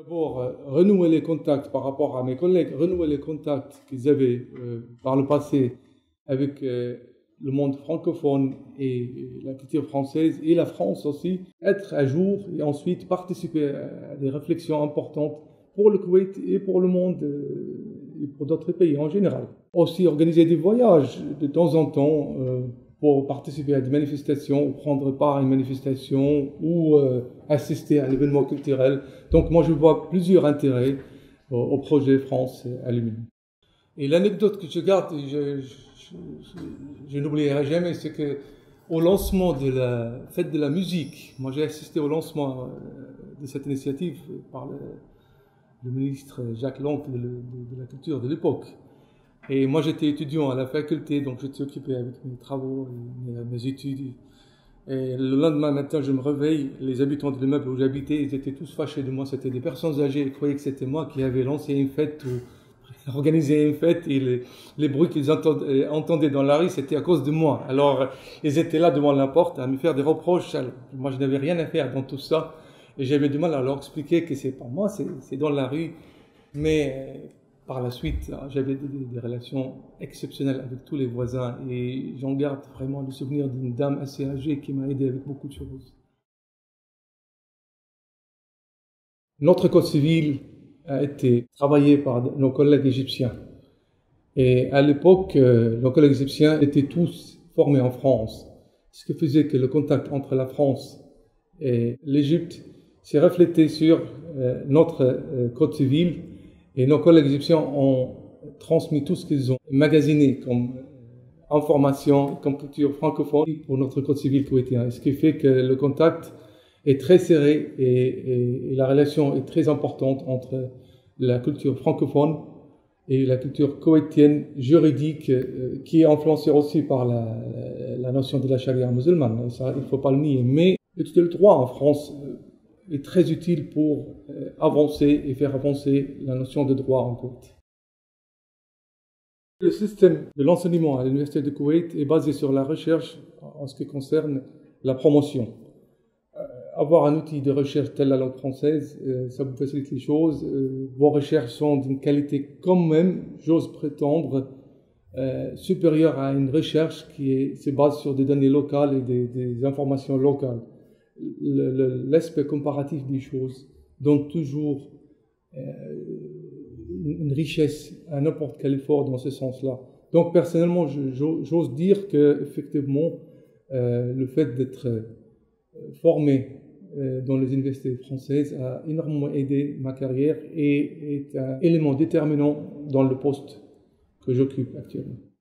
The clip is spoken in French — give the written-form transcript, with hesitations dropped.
D'abord, renouer les contacts par rapport à mes collègues, renouer les contacts qu'ils avaient par le passé avec le monde francophone et la culture française et la France aussi, être à jour et ensuite participer à des réflexions importantes pour le Koweït et pour le monde et pour d'autres pays en général. Aussi organiser des voyages de temps en temps pour participer à des manifestations ou prendre part à une manifestation ou assister à un événement culturel. Donc moi je vois plusieurs intérêts au projet France Aluminium. Et l'anecdote que je garde, je n'oublierai jamais, c'est que au lancement de la fête de la musique, moi j'ai assisté au lancement de cette initiative par le ministre Jacques Lanque de la culture de l'époque. Et moi j'étais étudiant à la faculté, donc j'étais occupé avec mes travaux, mes études. Et le lendemain matin, je me réveille, les habitants de l'immeuble où j'habitais, ils étaient tous fâchés de moi. C'était des personnes âgées, ils croyaient que c'était moi qui avais lancé une fête ou organisé une fête. Et les bruits qu'ils entendaient dans la rue, c'était à cause de moi. Alors, ils étaient là devant la porte à me faire des reproches. Alors, moi, je n'avais rien à faire dans tout ça. Et j'avais du mal à leur expliquer que c'est pas moi, c'est dans la rue. Mais par la suite, j'avais des relations exceptionnelles avec tous les voisins et j'en garde vraiment le souvenir d'une dame assez âgée qui m'a aidé avec beaucoup de choses. Notre code civil a été travaillé par nos collègues égyptiens. Et à l'époque, nos collègues égyptiens étaient tous formés en France, ce qui faisait que le contact entre la France et l'Égypte s'est reflété sur notre code civil. Et nos collègues égyptiens ont transmis tout ce qu'ils ont magasiné comme information, comme culture francophone pour notre code civil koweïtien. Ce qui fait que le contact est très serré et la relation est très importante entre la culture francophone et la culture koweïtienne juridique qui est influencée aussi par la notion de la charia musulmane. Ça, il ne faut pas le nier. Mais le droit en France est très utile pour avancer et faire avancer la notion de droit en Koweït. Le système de l'enseignement à l'Université de Koweït est basé sur la recherche en ce qui concerne la promotion. Avoir un outil de recherche tel la langue française, ça vous facilite les choses. Vos recherches sont d'une qualité quand même, j'ose prétendre, supérieure à une recherche qui se base sur des données locales et des informations locales. L'aspect comparatif des choses donne toujours une richesse à n'importe quel effort dans ce sens-là. Donc personnellement, j'ose dire que effectivement, le fait d'être formé dans les universités françaises a énormément aidé ma carrière et est un élément déterminant dans le poste que j'occupe actuellement.